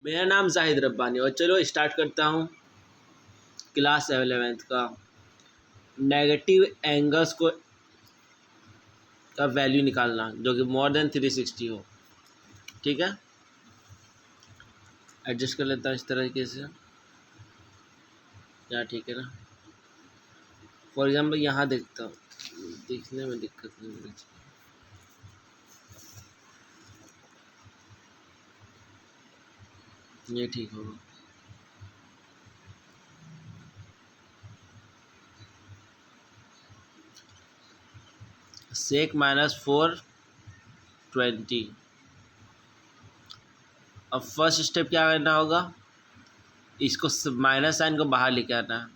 मेरा नाम जाहिद रब्बानी और चलो स्टार्ट करता हूँ क्लास 11th का नेगेटिव एंगल्स को का वैल्यू निकालना जो कि मोर देन 360 हो। ठीक है, एडजस्ट कर लेता हूँ इस तरीके से, क्या ठीक है ना। फॉर एग्जांपल यहाँ देखता हूँ, देखने में दिक्कत नहीं होनी चाहिए। ये ठीक होगा। सेक -420। अब फर्स्ट स्टेप क्या करना होगा, इसको माइनस साइन को बाहर लेके आना है।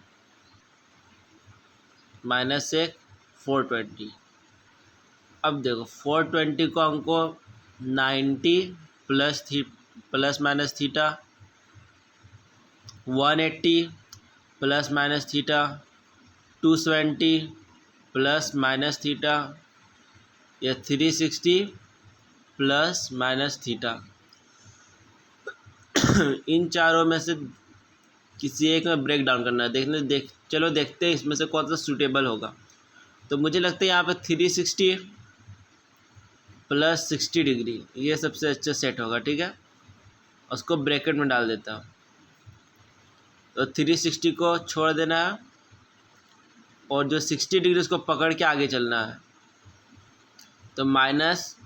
-सेक 420। अब देखो 420 को हमको 90 plus minus theta, 180 plus minus theta, 270 plus minus theta या 360 प्लस माइनस थीटा इन चारों में से किसी एक में ब्रेक डाउन करना है। चलो देखते हैं इसमें से कौन सा सूटेबल होगा। तो मुझे लगता है यहाँ पे 360 प्लस 60 डिग्री ये सबसे अच्छा सेट होगा। ठीक है, उसको ब्रैकेट में डाल देता हूँ। तो 360 को छोड़ देना है और जो 60 डिग्री उसको पकड़ के आगे चलना है। तो माइनस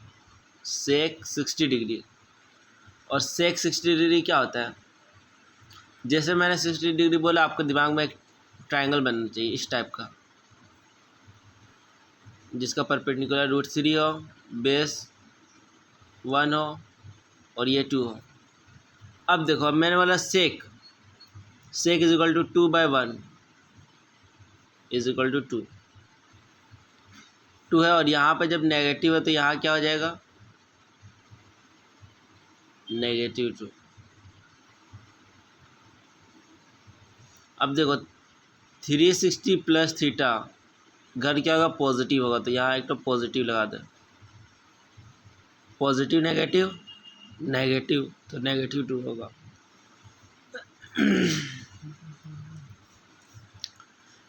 सेक 60 डिग्री। और सेक 60 डिग्री क्या होता है, जैसे मैंने 60 डिग्री बोला आपके दिमाग में एक ट्रायंगल बनना चाहिए इस टाइप का, जिसका परपेंडिकुलर √3 हो, बेस 1 हो और ये 2 हो। अब देखो, अब मैंने बोला sec is equal to 2/1 is equal to 2 है। और यहाँ पे जब नेगेटिव है तो यहाँ क्या हो जाएगा, -2। अब देखो 360 प्लस थीटा घर क्या होगा, पॉजिटिव होगा। तो यहाँ एक तो पॉजिटिव लगा दे, पॉजिटिव नेगेटिव नेगेटिव, तो -2 होगा।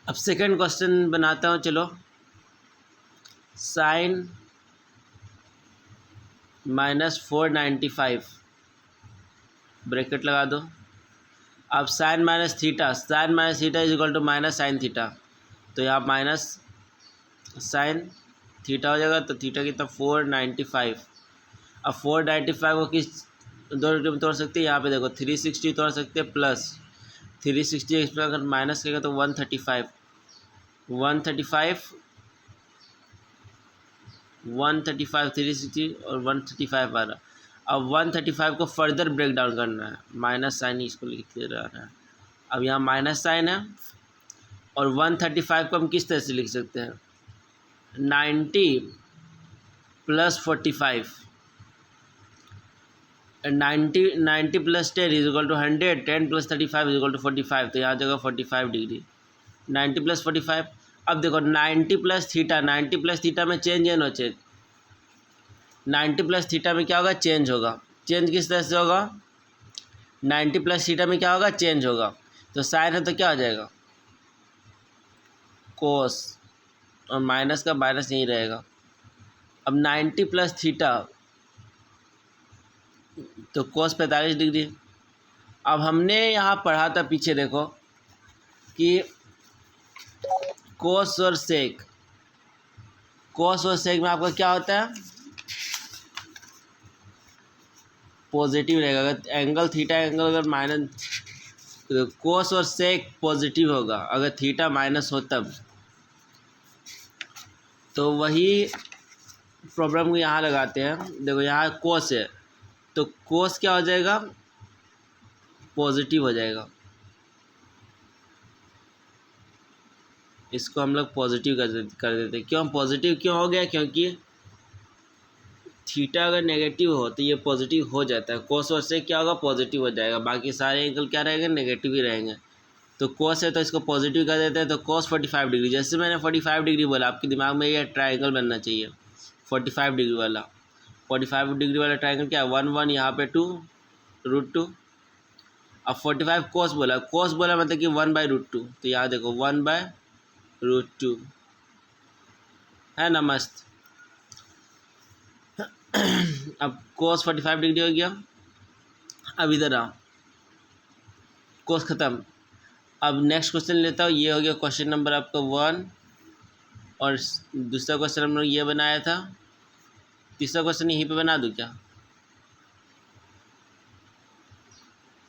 अब सेकंड क्वेश्चन बनाता हूँ। चलो, साइन -495 ब्रैकेट लगा दो। अब sine minus theta is equal to minus sine theta. तो यहाँ माइनस साइन थीटा हो जाएगा। तो थीटा कितना, 495। अब 495 को किस दो डिग्री में तोड़ सकते हैं, यहाँ पे देखो 360 तोड़ सकते हैं, प्लस 360 इसमें अगर माइनस करेगा तो 135 360 और 135 आ रहा। अब 135 को फर्दर ब्रेक डाउन करना है, माइनस साइन इसको लिखते रहना है। अब यहाँ माइनस साइन है और 135 को हम किस तरह से लिख सकते हैं, 90 plus 45, 90 plus 10 is equal to 100, 10 plus 35 is equal to 45। तो यहाँ जगह 45 डिग्री, 90 प्लस 45। अब देखो 90 प्लस थीटा में चेंज है ना, 90 प्लस थीटा में क्या होगा, चेंज होगा। चेंज किस तरह से होगा, 90 प्लस थीटा में क्या होगा, चेंज होगा। तो साइन है तो क्या हो जाएगा, कोस, और माइनस का माइनस यहीं रहेगा। अब 90 प्लस थीटा तो कोस 45 डिग्री। अब हमने यहाँ पढ़ा था पीछे, देखो कि कोस और सेक में आपका क्या होता है, पॉजिटिव रहेगा। अगर एंगल थीटा एंगल अगर माइनस, तो कोस और सेक पॉजिटिव होगा। अगर थीटा माइनस हो तब। तो वही प्रॉब्लम को यहाँ लगाते हैं। देखो यहाँ कोस है तो कोस क्या हो जाएगा, पॉजिटिव हो जाएगा। इसको हम लोग पॉजिटिव कर देते। क्यों पॉजिटिव क्यों हो गया, क्योंकि थीटा अगर नेगेटिव हो तो ये पॉजिटिव हो जाता है। कोस और से क्या होगा, पॉजिटिव हो जाएगा। बाकी सारे एंगल क्या रहेंगे, नेगेटिव ही रहेंगे। तो कोस है तो इसको पॉजिटिव कर देते हैं। तो कोस 45 डिग्री, जैसे मैंने 45 डिग्री बोला, आपके दिमाग में ये ट्रायंगल बनना चाहिए 45 डिग्री वाला। 45 डिग्री वाला ट्रायंगल क्या है, 1 1 यहाँ पे 2 √2 अब 45 कोस बोला मतलब कि 1/√2, तो यहाँ देखो 1/√2 है ना, मस्त। अब कोस 45 डिग्री हो गया। अब इधर आओ, कोस ख़त्म। अब नेक्स्ट क्वेश्चन लेता हूँ, ये हो गया क्वेश्चन नंबर आपका 1, और दूसरा क्वेश्चन हम लोग ये बनाया था, तीसरा क्वेश्चन यहीं पे बना दूँ क्या?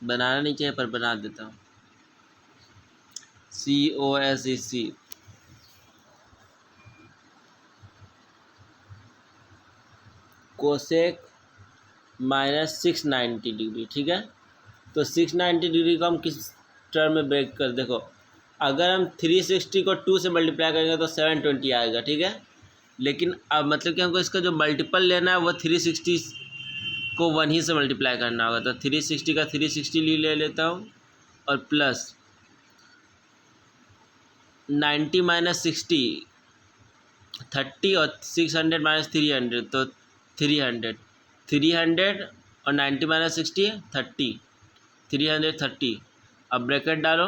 बनाना नहीं चाहिए पर बना देता हूँ। COSEC, कोसेक -690 डिग्री, ठीक है। तो 690 डिग्री को हम किस टर्म में ब्रेक कर, देखो अगर हम 360 को 2 से मल्टीप्लाई करेंगे तो 720 आएगा, ठीक है। लेकिन अब मतलब कि हमको इसका जो मल्टीपल लेना है वो 360 को 1 ही से मल्टीप्लाई करना होगा, तो 360 का 360 ले लेता हूँ, और प्लस 90 - 60 30, और 600 - 300 तो 300, 300 और 90 - 60 30, 330। अब ब्रैकेट डालो,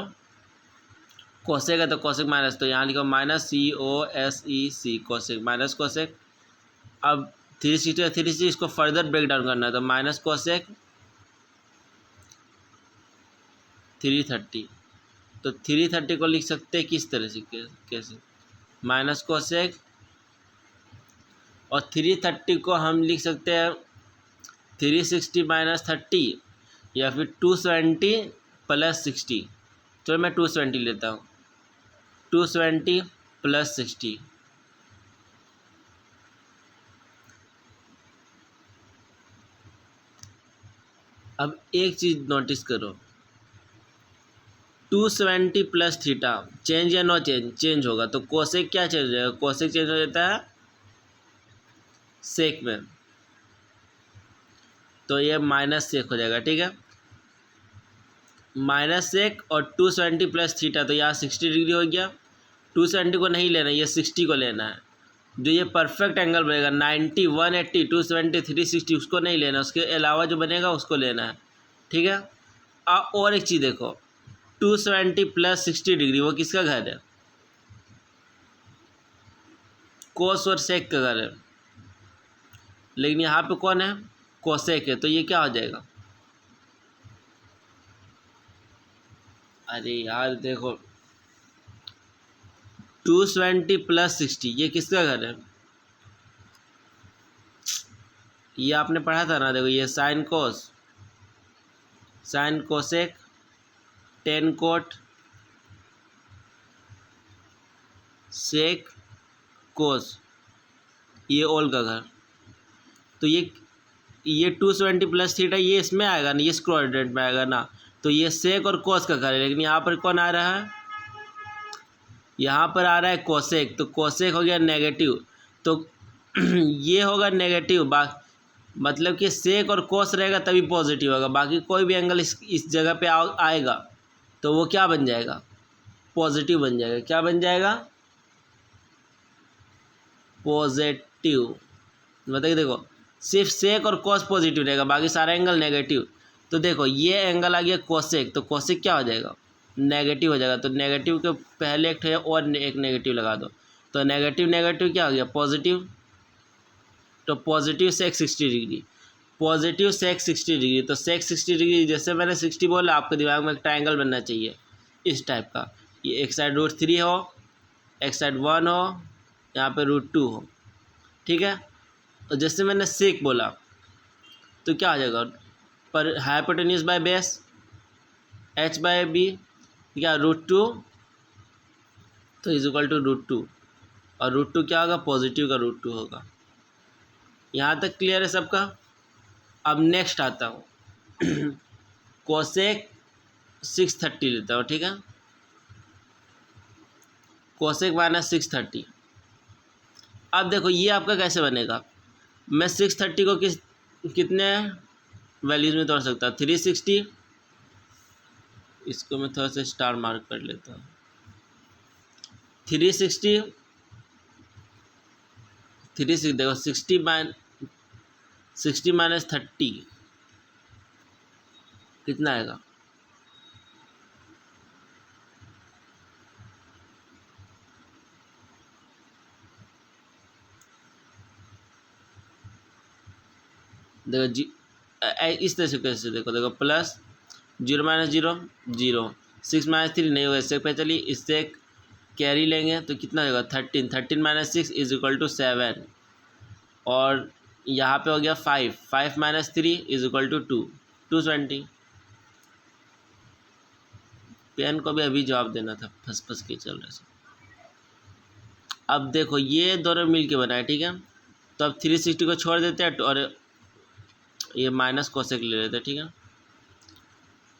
कोसेक है तो कोसेक माइनस, तो यहाँ लिखो -COSEC, कोसेक माइनस कोसेक। अब 360 360 इसको फर्दर ब्रेक डाउन करना है, तो माइनस कोसेक 330, तो 330 को लिख सकते हैं किस तरह से, कैसे, माइनस कोसेक, और 330 को हम लिख सकते हैं 360 - 30, या फिर 270 + 60। चलो मैं 270 लेता हूँ, 270 + 60। अब एक चीज़ नोटिस करो, 270 + थीटा चेंज या नो चेंज, चेंज होगा, तो कोसेक क्या चेंज हो जाएगा, कोसेक चेंज हो जाता है सेक में, तो ये माइनस सेक हो जाएगा, ठीक है। माइनस सेक और 270 + थीटा, तो यहाँ 60 डिग्री हो गया। 270 को नहीं लेना, ये 60 को लेना है, जो ये परफेक्ट एंगल बनेगा 90 180 270 360 उसको नहीं लेना, उसके अलावा जो बनेगा उसको लेना है, ठीक है। और एक चीज़ देखो, 270 + 60 डिग्री वो किसका घर है, कोस और सेक का घर है, लेकिन यहाँ पे कौन है, कोसेक है, तो ये क्या हो जाएगा, अरे यार देखो 270 + 60 ये किसका घर है, ये आपने पढ़ा था ना, देखो ये sine cosec tan cot sec cos, ये ऑल का घर, तो ये 270 + थीटा ये इसमें आएगा ना, ये कोऑर्डिनेट में आएगा ना, तो ये सेक और कोस का घर है, लेकिन यहाँ पर कौन आ रहा है, यहाँ पर आ रहा है कोसेक, तो कोसेक हो गया नेगेटिव, तो ये होगा नेगेटिव, मतलब कि सेक और कोस रहेगा तभी पॉजिटिव होगा, बाकी कोई भी एंगल इस जगह पे आएगा तो वो क्या बन जाएगा, पॉजिटिव बन जाएगा, क्या बन जाएगा, पॉजिटिव। मतलब कि देखो सिर्फ सेक और कॉस पॉजिटिव रहेगा, बाकी सारा एंगल नेगेटिव, तो देखो ये एंगल आ गया कोसेक, तो कोसेक क्या हो जाएगा, नेगेटिव हो जाएगा, तो नेगेटिव के पहले एक है और एक नेगेटिव लगा दो, तो नेगेटिव नेगेटिव क्या हो गया, पॉजिटिव, तो पॉजिटिव सेक 60 डिग्री, पॉजिटिव सेक 60 डिग्री, तो सेक 60 डिग्री, जैसे मैंने 60 बोला आपके दिमाग में एक ट्रायंगल बनना चाहिए इस टाइप का, ये एक साइड √3 हो, एक साइड 1 हो, यहाँ पे √2 हो, ठीक है। और जैसे मैंने सेक बोला तो क्या आ जाएगा, पर हाइपोटेन्यूज बाय बेस h/b क्या √2, तो इज इक्वल टू √2, और √2 क्या होगा, पॉजिटिव का √2 होगा। यहाँ तक क्लियर है सबका। अब नेक्स्ट आता हूँ कोसेक 630 लेता हूँ, ठीक है, कोसेक -630। अब देखो ये आपका कैसे बनेगा, मैं 630 को कितने वैल्यूज़ में तोड़ सकता हूँ, 360, इसको मैं थोड़ा सा स्टार मार्क कर लेता हूँ, 360 देखो 60 - 30 कितना आएगा, देखो इस तरह से कैसे देखो प्लस 0 माइनस 0 0, 6 माइनस 3 नहीं होगा, इससे पे चलिए इससे कैरी लेंगे तो कितना होगा 13, 13 माइनस 6 इज इक्वल टू 7, और यहाँ पे हो गया 5, 5 minus 3 is equal to 2, 220। Pen को भी अभी जवाब देना था, फंस फंस के चल रहा है। अब देखो ये दोनों मिल के बनाए, ठीक है, तो अब 360 को छोड़ देते हैं और ये माइनस कोसेक ले लेते हैं, ठीक है,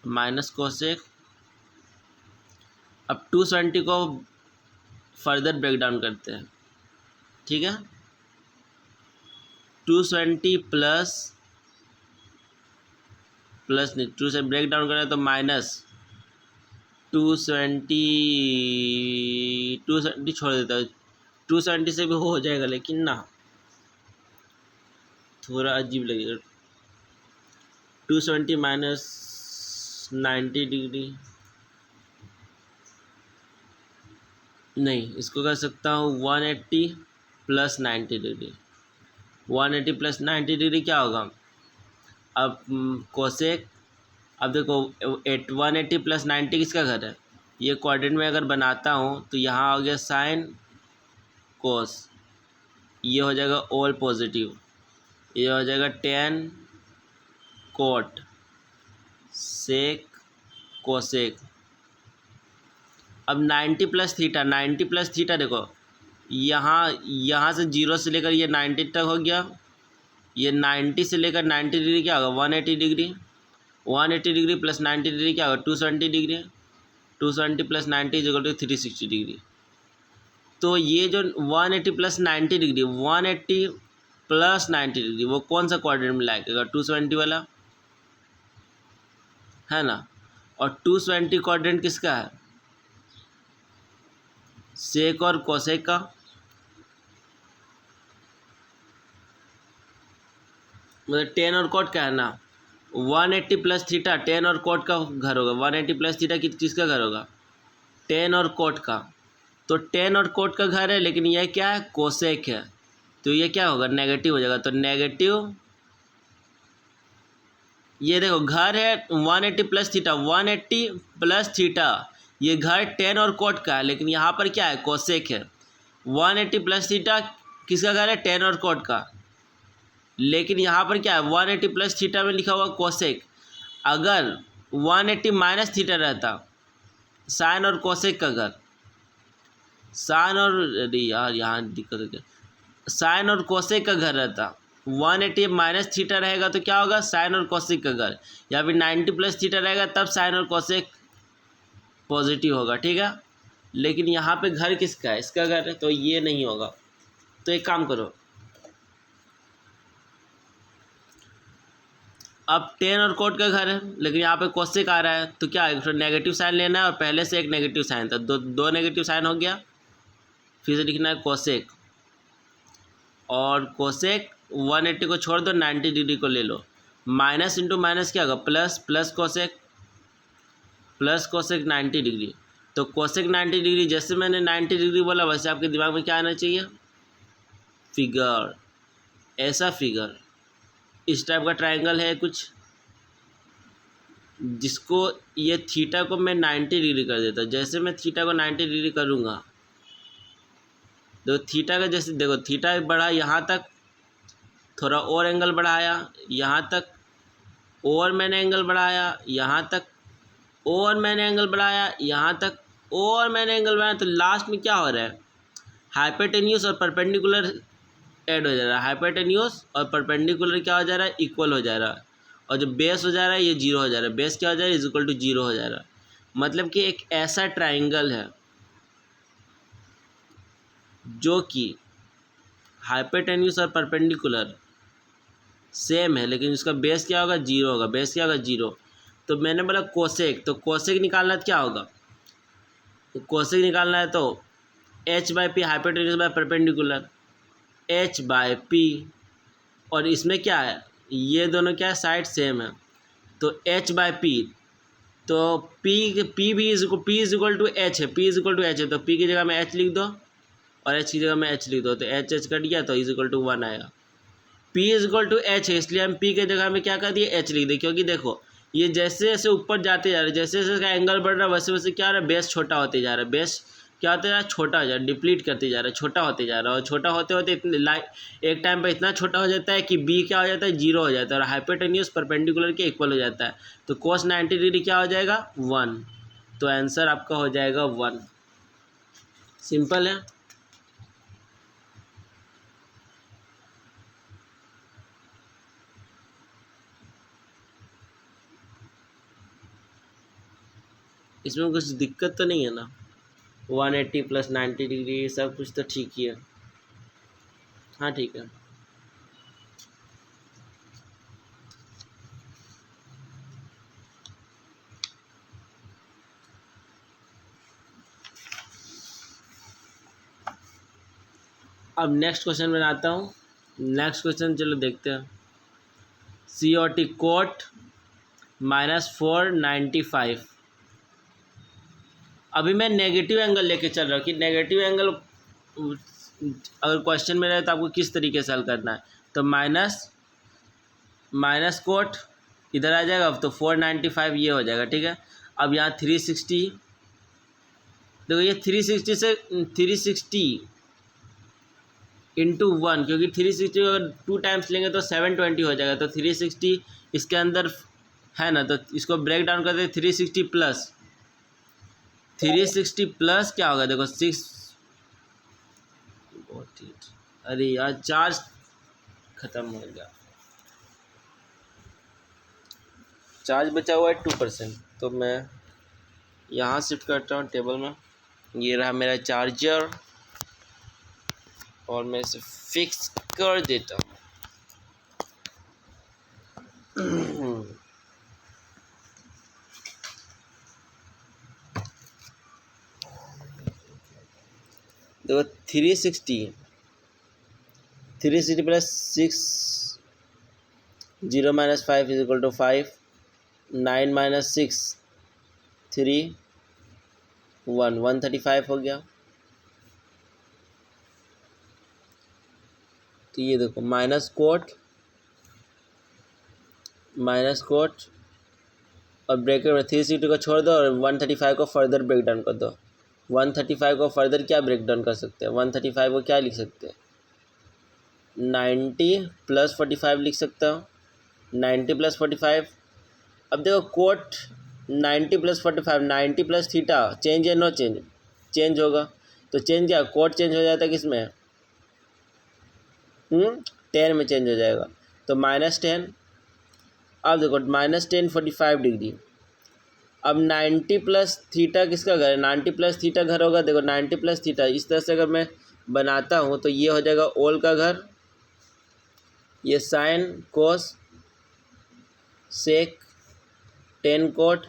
माइनस कोसेक। अब 220 को फर्दर ब्रेक डाउन करते हैं, ठीक है, 220 प्लस नहीं, 2 से ब्रेक डाउन करें तो माइनस 220 छोड़ देता है, 270 से भी हो जाएगा लेकिन ना थोड़ा अजीब लगेगा। 270 माइनस 90 डिग्री नहीं, इसको कर सकता हूँ 180 प्लस 90 डिग्री। 180 प्लस 90 डिग्री क्या होगा, अब कोसेक, अब देखो 180 प्लस 90 किसका घर है, ये क्वाड्रेंट में अगर बनाता हूँ तो यहाँ हो गया साइन कोस, ये हो जाएगा ऑल पॉजिटिव, ये हो जाएगा 10 कोट सेक कोसेक। अब 90 प्लस थीटा, 90 प्लस थीटा देखो यहाँ से 0 से लेकर ये 90 तक हो गया, ये 90 से लेकर 90 डिग्री क्या होगा 180 डिग्री, 180 डिग्री प्लस 90 डिग्री क्या होगा 270 degree, 270 plus 90 is equal to 360 degree. तो ये जो 180 प्लस 90 डिग्री, 180 प्लस 90 डिग्री वो कौन सा क्वाड्रेंट में लाएगा 270 वाला, है ना, और 270 क्वाड्रेंट किसका है, सेक और कोसेक का, मतलब 10 और कोट का है ना, 180 प्लस थीटा 10 और कोट का घर होगा, 180 प्लस थीटा किसका घर होगा 10 और कोट का, तो 10 और कोट का घर है, लेकिन यह क्या है कोसेक है, तो ये क्या होगा नेगेटिव हो जाएगा, तो नेगेटिव, ये देखो घर है 180 प्लस थीटा, 180 प्लस थीटा ये घर 10 और कोट का है, लेकिन यहाँ पर क्या है कोसेक है, 180 प्लस थीटा किसका घर है 10 और कोट का, लेकिन यहाँ पर क्या है 180 प्लस थीटा में लिखा हुआ कोसेक, अगर 180 माइनस थीटा रहता साइन और कोसेक का घर, साइन और अरे यार यहाँ दिक्कत हो गया, साइन और कोसेक का घर रहता, 180 माइनस थीटा रहेगा तो क्या होगा साइन और कोसेक का घर, या फिर 90 प्लस थीटा रहेगा तब साइन और कोसेक पॉजिटिव होगा, ठीक है, लेकिन यहाँ पे घर किसका है इसका घर है, तो ये नहीं होगा। तो एक काम करो, अब 10 और कोट का घर है लेकिन यहाँ पे कोसेक आ रहा है, तो क्या है तो नेगेटिव साइन लेना है, और पहले से एक नेगेटिव साइन था, दो नेगेटिव साइन हो गया, फिर से लिखना है कोसेक, और कोसेक 180 को छोड़ दो 90 डिग्री को ले लो, माइनस इंटू माइनस क्या होगा प्लस, प्लस कोसेक 90 डिग्री, तो कोसेक 90 डिग्री, जैसे मैंने 90 डिग्री बोला वैसे आपके दिमाग में क्या आना चाहिए फिगर, ऐसा फिगर, इस टाइप का ट्रायंगल है कुछ, जिसको ये थीटा को मैं 90 डिग्री कर देता, जैसे मैं थीटा को 90 डिग्री करूँगा, तो थीटा का जैसे देखो थीटा बढ़ा यहाँ तक, थोड़ा और एंगल बढ़ाया यहाँ तक, और मैंने एंगल बढ़ाया यहाँ तक, और मैंने एंगल बढ़ाया यहाँ तक, और मैंने एंगल बढ़ाया, तो लास्ट में क्या हो रहा है हाइपोटेन्यूस और परपेंडिकुलर ऐड हो जा रहा है, हाइपोटेन्यूस और परपेंडिकुलर क्या हो जा रहा है इक्वल हो जा रहा है, और जो बेस हो जा रहा है ये जीरो हो जा रहा है, बेस क्या हो जा रहा है इज इक्वल टू जीरो हो जा रहा है, मतलब कि एक ऐसा ट्राइंगल है जो कि हाइपोटेन्यूस और परपेंडिकुलर सेम है, लेकिन उसका बेस क्या होगा जीरो होगा, बेस क्या होगा जीरो। तो मैंने बोला कोसेक, तो कोसेक निकालना क्या होगा, तो कोसेक निकालना है तो h by P hypotenuse by perpendicular, h by P, और इसमें क्या है ये दोनों क्या है साइड सेम है, तो h बाय पी, तो p भी इज इक्वल टू h है, p is equal to h है, तो p की जगह में h लिख दो और h की जगह में h लिख दो, तो h कट गया तो इज इक्वल टू 1 आएगा, P is equal to H है, इसलिए हम P के जगह में क्या कर दिए, एच लिख दिए। क्योंकि देखो ये जैसे जैसे ऊपर जाते जा रहे हैं, जैसे जैसे इसका एंगल बढ़ रहा है, वैसे वैसे क्या हो रहा है, बेस छोटा होते जा रहा है, बेस क्या होता है, छोटा हो जा रहा है, डिप्लीट करते जा रहा है, छोटा होते जा रहा है। और छोटा होते होते एक टाइम पर इतना छोटा हो जाता है कि बी क्या हो जाता है, जीरो हो जाता है, और हाइपोटेन्यूज परपेंडिकुलर के इक्वल हो जाता है। तो cos 90 डिग्री क्या हो जाएगा, 1। तो आंसर आपका हो जाएगा 1। सिंपल है। इसमें कुछ दिक्कत तो नहीं है ना, 180 प्लस 90 डिग्री सब कुछ तो ठीक ही है। हाँ ठीक है। अब नेक्स्ट क्वेश्चन बनाता हूँ। नेक्स्ट क्वेश्चन चलो देखते हैं। COT cot -495। अभी मैं नेगेटिव एंगल लेके चल रहा हूँ कि नेगेटिव एंगल अगर क्वेश्चन में रहे तो आपको किस तरीके से हल करना है। तो माइनस कोट इधर आ जाएगा, तो 495 ये हो जाएगा, ठीक है। अब यहाँ 360, देखो ये 360 से 360 इंटू 1, क्योंकि 360 अगर 2 टाइम्स लेंगे तो 720 हो जाएगा। तो 360 इसके अंदर है ना, तो इसको ब्रेक डाउन करते 360 प्लस क्या होगा, देखो 6। अरे यार चार्ज खत्म हो गया, चार्ज बचा हुआ है 2%। तो मैं यहाँ शिफ्ट करता हूँ टेबल में, ये रहा मेरा चार्जर, और मैं इसे फिक्स कर देता हूँ। देखो 360 plus 6, 0 minus 5 is equal to 5, 9 minus 6 3 1 135 हो गया। तो ये देखो माइनस कोट और ब्रेकेट में 360 को छोड़ दो और 135 को फर्दर ब्रेक डाउन कर दो। 135 को फर्दर क्या ब्रेक डाउन कर सकते हैं, 135 को क्या लिख सकते हैं, 90 प्लस 45 लिख सकता हूँ, 90 प्लस 45। अब देखो cot 90 plus 45, 90 plus theta, change है नो चेंज, चेंज होगा। तो चेंज क्या, कोट चेंज हो जाता है किस में, 10 में चेंज हो जाएगा, तो -10। अब देखो -10 45 डिग्री। अब 90 प्लस थीटा किसका घर है, 90 प्लस थीटा घर होगा। देखो 90 प्लस थीटा इस तरह से अगर मैं बनाता हूँ तो ये हो जाएगा ओल का घर, ये साइन कोस सेक 10 कोट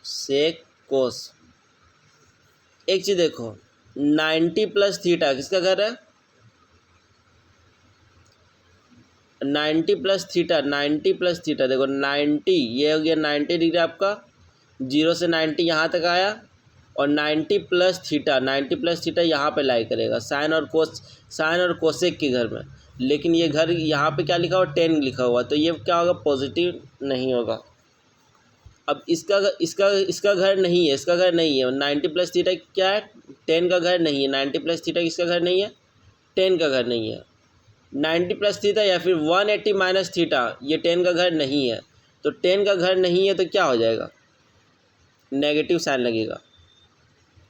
सेक कोस। एक चीज़ देखो 90 प्लस थीटा किसका घर है, 90 प्लस थीटा देखो 90 ये हो गया 90 डिग्री आपका, 0 से 90 यहाँ तक आया, और 90 प्लस थीटा यहाँ पे लाई करेगा साइन और कोसेक के घर में। लेकिन ये घर यहाँ पे क्या लिखा हुआ, 10 लिखा हुआ, तो ये क्या होगा, पॉजिटिव नहीं होगा। अब इसका घर नहीं है, 90 प्लस थीटा क्या है, 10 का घर नहीं है। 90 प्लस थीटा किसका घर नहीं है, 10 का घर नहीं है। 90 प्लस थीटा या फिर 180 माइनस थीटा, ये 10 का घर नहीं है। तो 10 का घर नहीं है तो क्या हो जाएगा, नेगेटिव साइन लगेगा।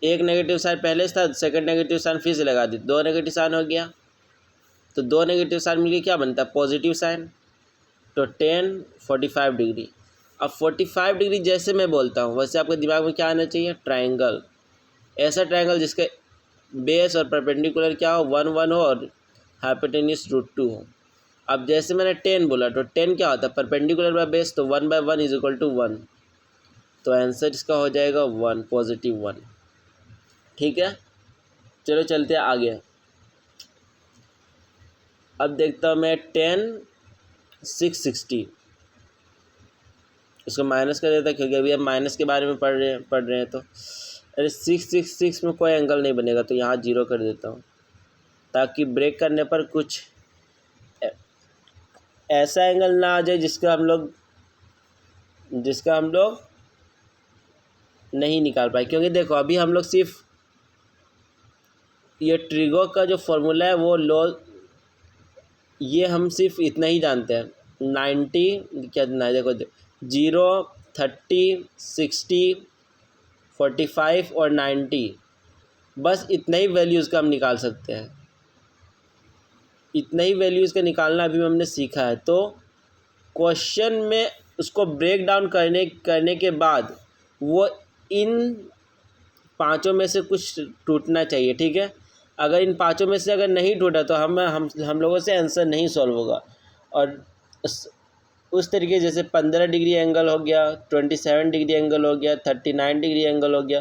एक नेगेटिव साइन पहले से था, सेकंड नेगेटिव साइन फिर से लगा दी, 2 नेगेटिव साइन हो गया। तो 2 नेगेटिव साइन मिलके क्या बनता है, पॉजिटिव साइन। तो 10 45 डिग्री। अब 45 डिग्री जैसे मैं बोलता हूँ वैसे आपके दिमाग में क्या आना चाहिए, ट्राइंगल। ऐसा ट्राइंगल जिसके बेस और परपेंडिकुलर क्या हो, 1 1 हो और हाइपोटेन्यूज √2 हो। अब जैसे मैंने 10 बोला, तो 10 क्या होता है, परपेंडिकुलर बाय बेस, तो 1/1 इज इक्वल टू 1। तो आंसर इसका हो जाएगा 1, पॉजिटिव 1। ठीक है, चलो चलते हैं आगे। अब देखता हूँ मैं 10 660, इसको माइनस कर देता क्योंकि अभी हम माइनस के बारे में पढ़ रहे हैं। तो अरे 666 में कोई एंगल नहीं बनेगा, तो यहाँ 0 कर देता हूँ। ताकि ब्रेक करने पर कुछ ऐसा एंगल ना आ जाए जिसका हम लोग नहीं निकाल पाए। क्योंकि देखो अभी हम लोग सिर्फ ये ट्रिगो का जो फॉर्मूला है वो लॉ, ये हम सिर्फ इतना ही जानते हैं 90 क्या ना, देखो 0 30 60 45 और 90, बस इतना ही वैल्यूज़ का हम निकाल सकते हैं। इतना ही वैल्यूज़ का निकालना अभी हमने सीखा है। तो क्वेश्चन में उसको ब्रेक डाउन करने के बाद वो इन पांचों में से कुछ टूटना चाहिए, ठीक है। अगर इन पांचों में से अगर नहीं टूटा तो हम लोगों से आंसर नहीं सॉल्व होगा। और उस तरीके जैसे 15 डिग्री एंगल हो गया, 27 डिग्री एंगल हो गया, 39 डिग्री एंगल हो गया,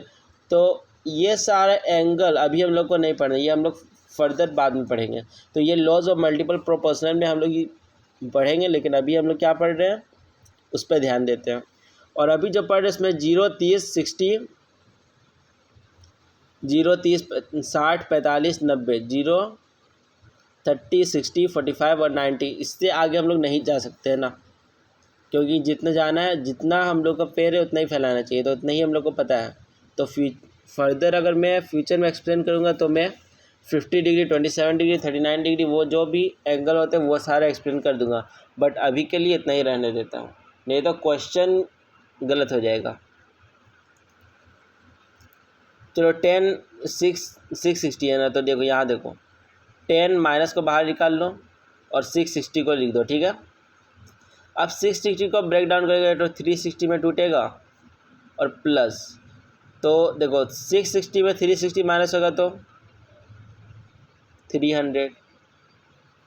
तो ये सारे एंगल अभी हम लोग को नहीं पढ़ना, ये हम लोग फर्दर बाद में पढ़ेंगे। तो ये लॉज ऑफ मल्टीपल प्रोपोर्शनल में हम लोग पढ़ेंगे, लेकिन अभी हम लोग क्या पढ़ रहे हैं उस पर ध्यान देते हैं। और अभी जो पढ़ रहे हैं इसमें 0 30 60 0 30 60 45 90 0 30 60 45 और 90, इससे आगे हम लोग नहीं जा सकते हैं ना, क्योंकि जितना जाना है, जितना हम लोग का पैर है उतना ही फैलाना चाहिए, तो उतना ही हम लोग को पता है। तो फर्दर अगर मैं फ्यूचर में एक्सप्लेन करूँगा तो मैं 50 डिग्री 27 डिग्री 39 डिग्री वो जो भी एंगल होते हैं वो सारा एक्सप्लेन कर दूंगा। बट अभी के लिए इतना ही रहने देता हूँ, नहीं तो क्वेश्चन गलत हो जाएगा। चलो 10 660 है ना, तो देखो यहाँ देखो 10 माइनस को बाहर निकाल लो और 660 को लिख दो, ठीक है। अब 660 को ब्रेक डाउन करेंगे तो 360 में टूटेगा और प्लस, तो देखो 660 में 360 माइनस होगा तो 300।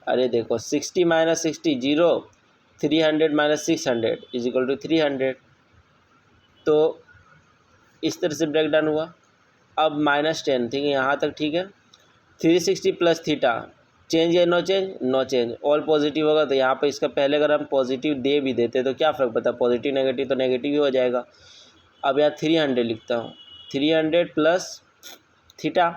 अरे देखो 60 minus 60 0, 300 minus 600 is equal to 300। तो इस तरह से ब्रेक डाउन हुआ। अब -10, ठीक है, यहाँ तक ठीक है। 360 प्लस थीटा, चेंज है no change, no change, all positive होगा। तो यहाँ पर इसका पहले अगर हम पॉजिटिव दे भी देते तो क्या फ़र्क पड़ता, पॉजिटिव नेगेटिव तो नेगेटिव ही हो जाएगा। अब यहाँ 300 लिखता हूँ, 300 प्लस थीटा।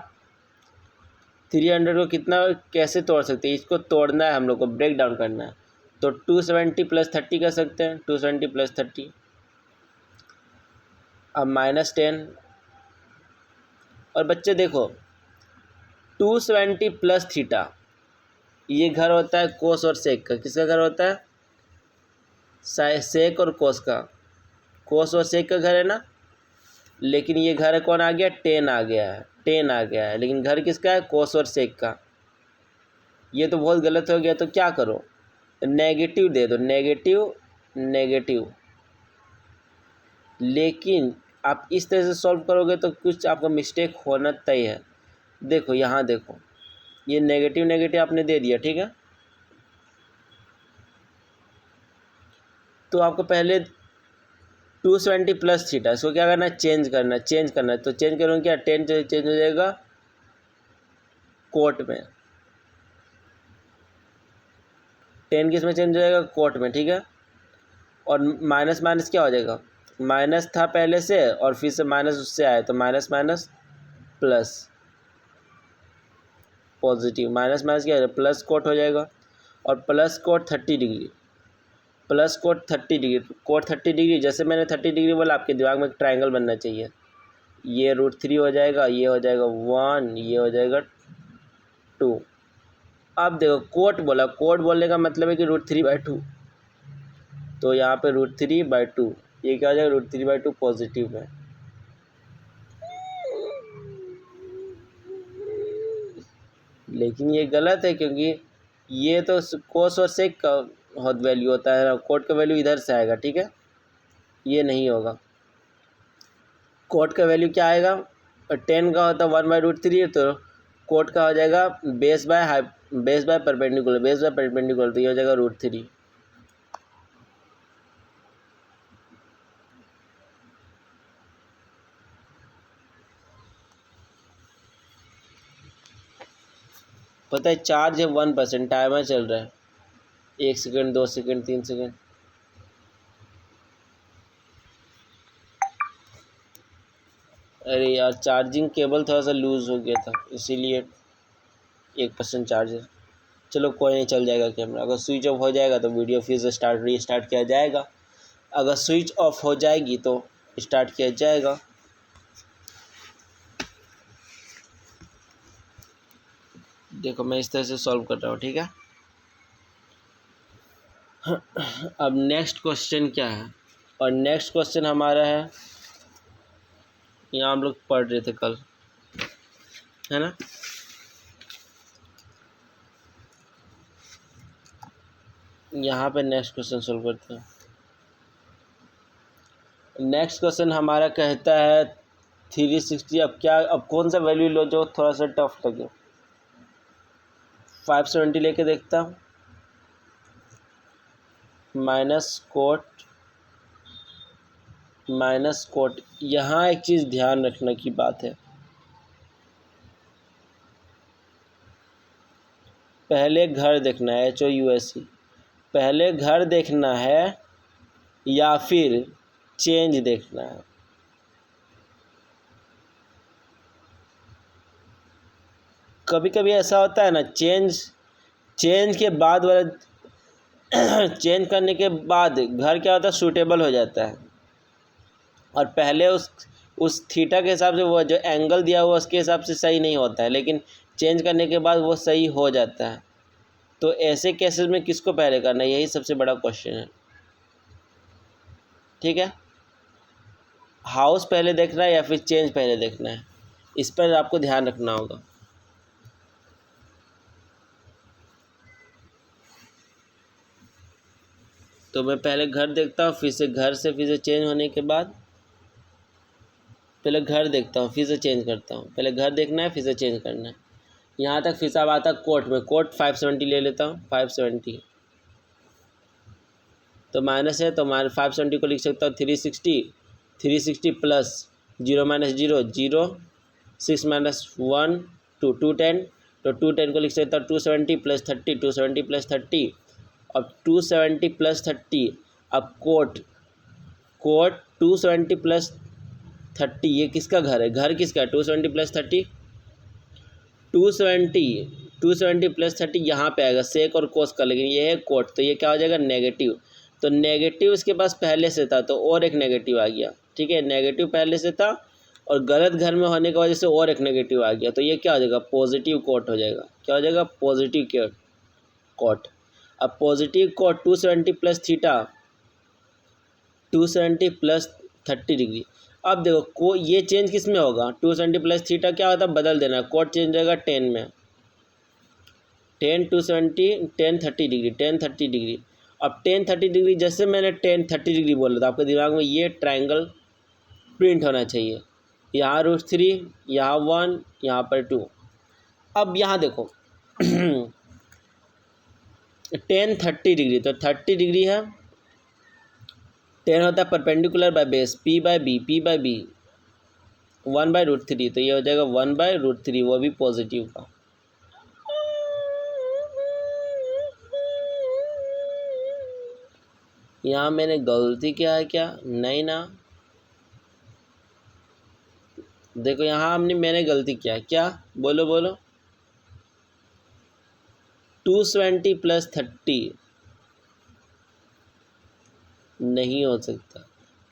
300 को कितना कैसे तोड़ सकते हैं, इसको तोड़ना है हम लोग को, ब्रेक डाउन करना है। तो 270 प्लस 30 कर सकते हैं, 270 प्लस 30। अब -10। और बच्चे देखो 270 प्लस थीटा, ये घर होता है कोस और सेक का। किसका घर होता है, सेक और कोस का। कोस और सेक का घर है ना, लेकिन ये घर कौन आ गया, टेन आ गया है, टेन आ गया है। लेकिन घर किसका है, कोस और सेक का। ये तो बहुत गलत हो गया। तो क्या करो, नेगेटिव दे दो, नेगेटिव नेगेटिव। लेकिन आप इस तरह से सॉल्व करोगे तो कुछ आपका मिस्टेक होना तय है। देखो यहाँ देखो, ये नेगेटिव नेगेटिव आपने दे दिया, ठीक है। तो आपको पहले 270 प्लस थीटा, इसको क्या करना है, चेंज करना है। तो चेंज करूँगा क्या, 10 चेंज हो जाएगा कोट में, 10 किस में चेंज हो जाएगा, कोट में, ठीक है। और माइनस माइनस क्या हो जाएगा, माइनस था पहले से और फिर से माइनस उससे आया, तो minus minus plus positive, minus minus क्या हो जाएगा, प्लस कोट हो जाएगा। और plus cot 30 degree, plus cot 30 degree, cot 30 degree. जैसे मैंने 30 डिग्री बोला, आपके दिमाग में एक ट्रायंगल बनना चाहिए। ये √3 हो जाएगा, ये हो जाएगा 1, ये हो जाएगा 2। अब देखो कोट बोला, कोट बोलने का मतलब है कि √3/2। तो यहाँ पे √3/2, ये क्या हो जाएगा, √3/2 पॉजिटिव में। लेकिन ये गलत है, क्योंकि ये तो कोस और सेक का वैल्यू होता है ना, कोट का वैल्यू इधर से आएगा, ठीक है। ये नहीं होगा, कोट का वैल्यू क्या आएगा, 10 का होता है 1/√3, तो कोट का हो जाएगा बेस बाय परपेंडिकुलर, तो ये हो जाएगा √3। पता है चार्ज है 1%, टाइमर चल रहा है, 1 सेकंड 2 सेकंड 3 सेकंड। अरे यार चार्जिंग केबल थोड़ा सा लूज़ हो गया था, इसीलिए 1% चार्जर। चलो कोई नहीं, चल जाएगा कैमरा। अगर स्विच ऑफ हो जाएगा तो वीडियो फिर से रीस्टार्ट किया जाएगा। अगर स्विच ऑफ हो जाएगी तो स्टार्ट किया जाएगा। देखो मैं इस तरह से सॉल्व कर रहा हूँ, ठीक है। अब नेक्स्ट क्वेश्चन क्या है, और नेक्स्ट क्वेश्चन हमारा है, यहाँ हम लोग पढ़ रहे थे कल, है ना। यहाँ पे नेक्स्ट क्वेश्चन सॉल्व करते हैं। नेक्स्ट क्वेश्चन हमारा कहता है 360। अब कौन सा वैल्यू लो जो थोड़ा सा टफ लगे। 570 लेके देखता हूँ। Minus cot. यहाँ एक चीज़ ध्यान रखने की बात है, पहले घर देखना है, HOUSE। पहले घर देखना है या फिर चेंज देखना है। कभी कभी ऐसा होता है ना, चेंज के बाद वाला चेंज करने के बाद घर क्या होता है, सूटेबल हो जाता है। और पहले उस थीटा के हिसाब से वो जो एंगल दिया हुआ उसके हिसाब से सही नहीं होता है, लेकिन चेंज करने के बाद वो सही हो जाता है। तो ऐसे केसेस में किसको पहले करना है, यही सबसे बड़ा क्वेश्चन है, ठीक है। हाउस पहले देखना है या फिर चेंज पहले देखना है, इस पर आपको ध्यान रखना होगा। तो मैं पहले घर देखता हूँ, फिर से चेंज होने के बाद पहले घर देखता हूँ, फिर से चेंज करता हूँ। पहले घर देखना है, फिर से चेंज करना है। यहाँ तक फिर से अब आता है कोट में। कोट 570 ले लेता हूँ। 570 तो माइनस है, तो 570 को लिख सकता हूँ 360 प्लस 0 माइनस 0 0 6 माइनस 1 2 210। तो 210 को लिख सकता हूँ 270 प्लस 30 270 प्लस 30। अब 270 प्लस 30। अब कोट 270 प्लस 30 ये किसका घर है, घर किसका है, 270 प्लस 30। 270 प्लस 30 यहाँ पे आएगा सेक और कोस का, लेकिन ये है कोट, तो ये क्या हो जाएगा, नेगेटिव। तो नेगेटिव इसके पास पहले से था तो और एक नेगेटिव आ गया, ठीक है। नेगेटिव पहले से था और गलत घर में होने की वजह से और एक नेगेटिव आ गया, तो ये क्या हो जाएगा, पॉजिटिव कोट हो जाएगा। क्या हो जाएगा, पॉजिटिव कोट। अब positive cot 270 plus theta 270 plus 30 degree. अब देखो ये चेंज किस में होगा, 270 प्लस थीटा क्या होता है, बदल देना, कोट चेंज होगा 10 में। 10 30 डिग्री। अब 10 30 डिग्री, जैसे मैंने 10 30 डिग्री बोला था, आपके दिमाग में ये ट्रायंगल प्रिंट होना चाहिए। यहाँ √3, यहाँ 1, यहाँ पर 2। अब यहाँ देखो 10 30 डिग्री, तो 30 डिग्री है। 10 होता है perpendicular by base, P by B 1/√3, तो ये हो जाएगा 1/√3, वो भी पॉजिटिव का। यहाँ मैंने गलती किया है क्या, नहीं ना। देखो यहाँ मैंने गलती किया है क्या, बोलो 270 प्लस 30 नहीं हो सकता,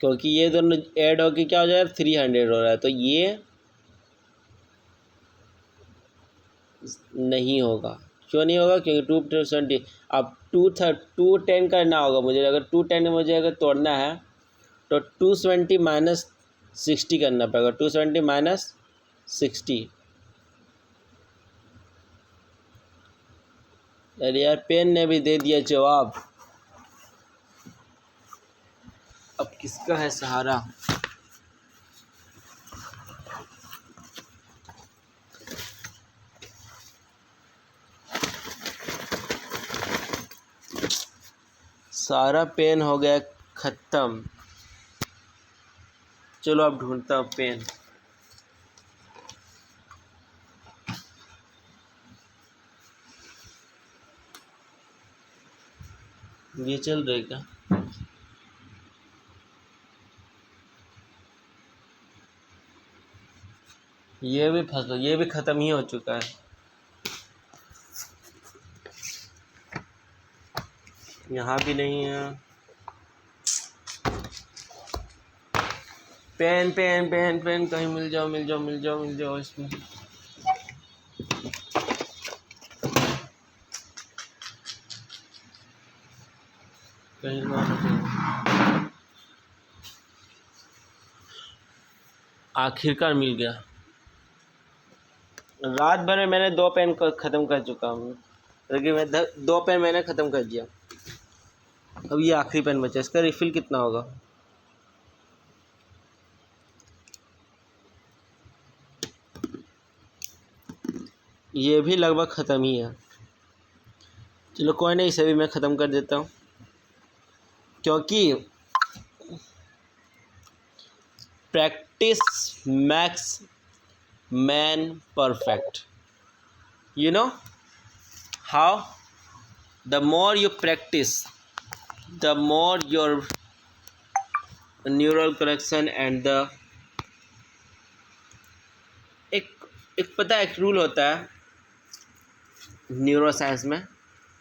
क्योंकि ये दोनों ऐड होके क्या हो जाएगा, 300 हो रहा है, तो ये नहीं होगा। क्यों नहीं होगा, क्योंकि 270 अब 210 करना होगा मुझे। अगर 210 मुझे अगर तोड़ना है तो 270 माइनस 60 करना पड़ेगा, 270 माइनस 60। अरे यार पेन ने भी दे दिया जवाब, अब किसका है सहारा। सारा पेन हो गया ख़त्म। चलो अब ढूंढता हूँ पेन। ये चल रहेगा, ये भी ख़त्म ही हो चुका है। यहाँ भी नहीं है। पेन पेन पेन पेन कहीं मिल जाओ मिल जाओ मिल जाओ मिल जाओ इसमें। कहीं आखिरकार मिल गया। रात भर में मैंने 2 पेन ख़त्म कर चुका हूँ, लेकिन मैं 2 पेन मैंने ख़त्म कर दिया। अब ये आखिरी पेन बचा, इसका रिफ़िल कितना होगा? ये भी लगभग ख़त्म ही है। चलो कोई नहीं, इसे भी मैं ख़त्म कर देता हूँ, क्योंकि practice max man perfect. You know how the more you practice, the more your neural connection and the एक पता है, एक रूल होता है न्यूरो साइंस में,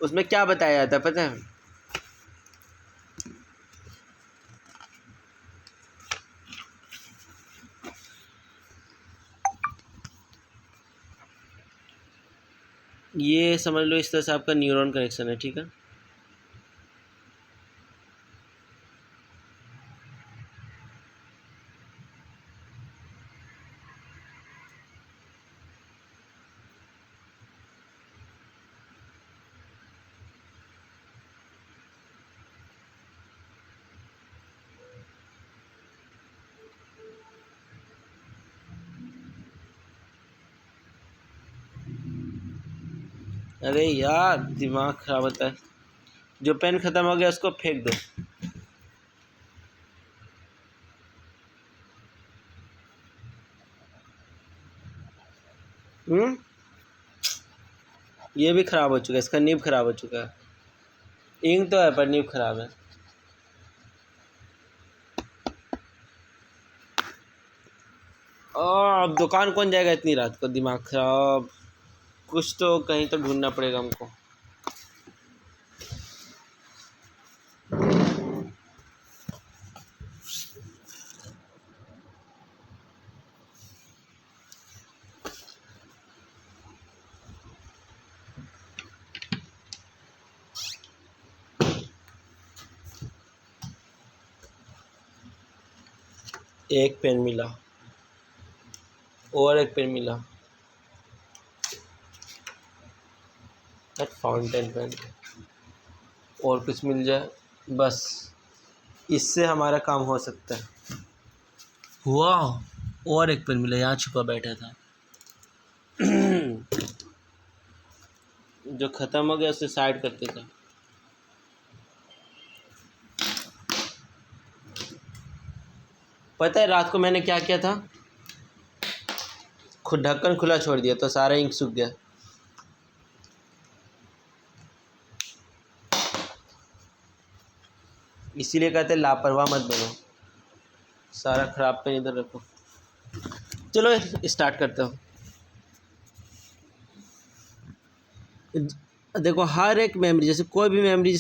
उसमें क्या बताया जाता है पता है? ये समझ लो इस तरह से आपका न्यूरॉन कनेक्शन है, ठीक है। अरे यार दिमाग खराब होता है। जो पेन ख़त्म हो गया उसको फेंक दो। ये भी ख़राब हो चुका है, इसका नीब ख़राब हो चुका है। इंक तो है पर नीब ख़राब है। अब दुकान कौन जाएगा इतनी रात को? दिमाग खराब। कुछ तो कहीं तो ढूंढना पड़ेगा हमको। एक पेन मिला और एक पेन मिला, फाउंटेन पेन। और कुछ मिल जाए बस, इससे हमारा काम हो सकता है। हुआ और एक पेन मिला, यहाँ छुपा बैठा था। जो ख़त्म हो गया उसे साइड करते थे। पता है रात को मैंने क्या किया था? खुद ढक्कन खुला छोड़ दिया तो सारा इंक सूख गया। इसीलिए कहते हैं लापरवाह मत बनो। सारा ख़राब पेन इधर रखो। चलो स्टार्ट करता हूँ। देखो हर एक मेमोरी, जैसे कोई भी मेमोरी,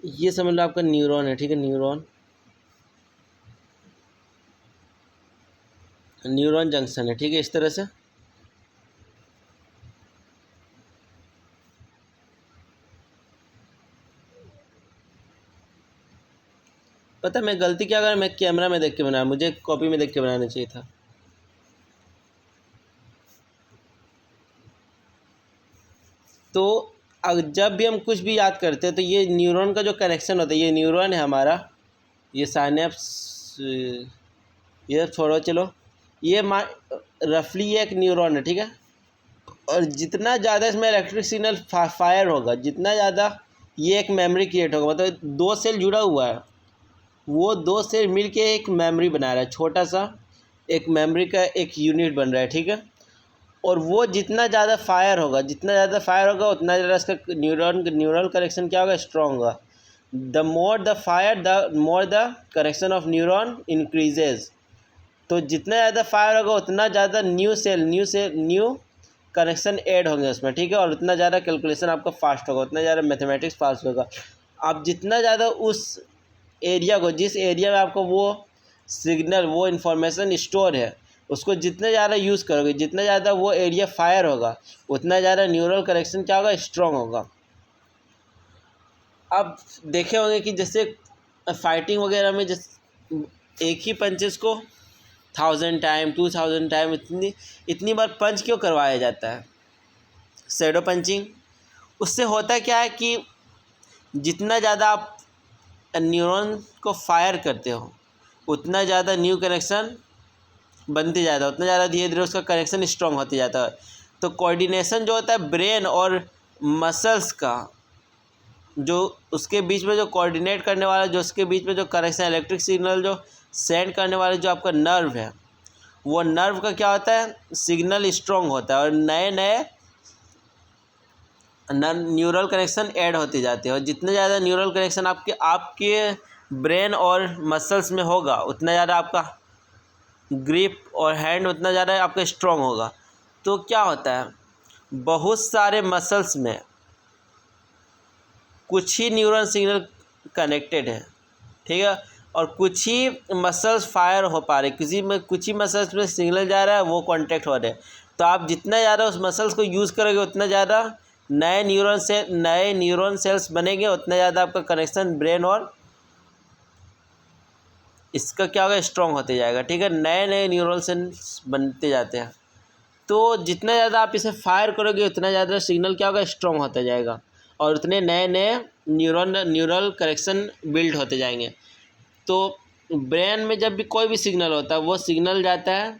ये समझ लो आपका न्यूरॉन है, ठीक है। न्यूरॉन जंक्शन है, ठीक है। इस तरह से पता है मैं गलती क्या कर, मैं कैमरा में देख के बनाया, मुझे कॉपी में देख के बनाना चाहिए था। तो जब भी हम कुछ भी याद करते हैं तो ये न्यूरॉन का जो कनेक्शन होता है, ये न्यूरॉन है हमारा, ये साइनेप्स, ये छोड़ो चलो, ये रफली ये एक न्यूरॉन है, ठीक है। और जितना ज़्यादा इसमें इलेक्ट्रिक सिग्नल फायर होगा, जितना ज़्यादा ये एक मेमोरी क्रिएट होगा। मतलब 2 सेल जुड़ा हुआ है, वो 2 सेल मिल के एक मेमोरी बना रहा है, छोटा सा एक मेमोरी का एक यूनिट बन रहा है, ठीक है। और वो जितना ज़्यादा फायर होगा उतना ज़्यादा इसका न्यूरल कनेक्शन क्या होगा? स्ट्रॉन्ग होगा। The more the fire the more the connection of neuron increases. तो जितना ज़्यादा फायर होगा उतना ज़्यादा न्यू कनेक्शन ऐड होंगे उसमें, ठीक है, और उतना ज़्यादा कैलकुलेशन आपका फास्ट होगा, उतना ज़्यादा मैथमेटिक्स फास्ट होगा। आप जितना ज़्यादा उस एरिया को, जिस एरिया में आपको वो सिग्नल, वो इन्फॉर्मेशन स्टोर है, उसको जितना ज़्यादा यूज़ करोगे, जितना ज़्यादा वो एरिया फायर होगा, उतना ज़्यादा न्यूरल कनेक्शन क्या होगा, स्ट्रॉन्ग होगा। अब देखे होंगे कि जैसे फाइटिंग वगैरह में जिस एक ही पंचेस को 1000 टाइम 2000 टाइम इतनी बार पंच क्यों करवाया जाता है, शैडो पंचिंग। उससे होता क्या है कि जितना ज़्यादा आप न्यूरॉन को फायर करते हो, उतना ज़्यादा न्यू कनेक्शन बनते जाता है, उतना ज़्यादा धीरे धीरे उसका कनेक्शन स्ट्रॉन्ग होते जाता है। तो कोऑर्डिनेशन जो होता है ब्रेन और मसल्स का, जो उसके बीच में जो कोऑर्डिनेट करने वाला, जो उसके बीच में जो कनेक्शन, इलेक्ट्रिक सिग्नल जो सेंड करने वाला जो आपका नर्व है, वो नर्व का क्या होता है, सिग्नल स्ट्रॉन्ग होता है और नए नए न्यूरल कनेक्शन ऐड होते जाते हैं। और जितने ज़्यादा न्यूरल कनेक्शन आपके ब्रेन और मसल्स में होगा, उतना ज़्यादा आपका ग्रिप और हैंड उतना ज़्यादा आपका स्ट्रॉन्ग होगा। तो क्या होता है, बहुत सारे मसल्स में कुछ ही न्यूरल सिग्नल कनेक्टेड है, ठीक है, और कुछ ही मसल्स फायर हो पा रहे, किसी में कुछ ही मसल्स में सिग्नल जा रहा है, वो कॉन्टैक्ट हो रहे हैं। तो आप जितना ज़्यादा उस मसल्स को यूज़ करोगे, उतना ज़्यादा नए न्यूरॉन सेल्स बनेंगे, उतना ज़्यादा आपका कनेक्शन ब्रेन और इसका क्या होगा, स्ट्रॉन्ग होते जाएगा, ठीक है, नए नए न्यूरल सेल्स बनते जाते हैं। तो जितना ज़्यादा आप इसे फायर करोगे, उतना ज़्यादा सिग्नल क्या होगा, स्ट्रॉन्ग होता जाएगा और उतने नए नए न्यूरल कनेक्शन बिल्ड होते जाएंगे। तो ब्रेन में जब भी कोई भी सिग्नल होता है, वो सिग्नल जाता है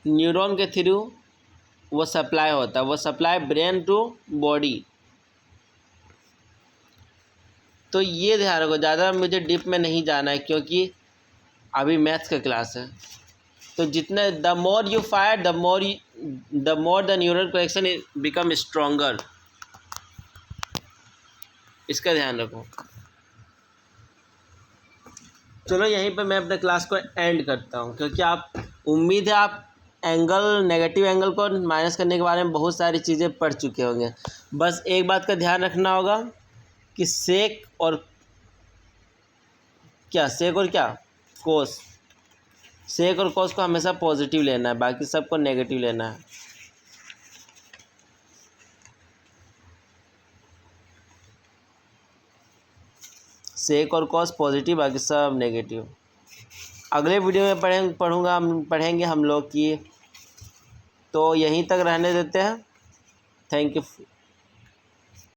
न्यूरॉन के थ्रू, वो सप्लाई होता है, वो सप्लाई ब्रेन टू बॉडी। तो ये ध्यान रखो, ज़्यादा मुझे डीप में नहीं जाना है क्योंकि अभी मैथ्स का क्लास है। तो जितने the more you fire the more the neural connection become stronger, इसका ध्यान रखो। चलो यहीं पर मैं अपने क्लास को एंड करता हूँ, क्योंकि आप, उम्मीद है आप नेगेटिव एंगल को माइनस करने के बारे में बहुत सारी चीज़ें पढ़ चुके होंगे। बस एक बात का ध्यान रखना होगा कि सेक और कोस, सेक और कोस को हमेशा पॉजिटिव लेना है, बाकी सबको नेगेटिव लेना है। सेक और कॉस पॉजिटिव, बाकी सब नेगेटिव। अगले वीडियो में पढ़ेंगे हम लोग की, तो यहीं तक रहने देते हैं। Thank you.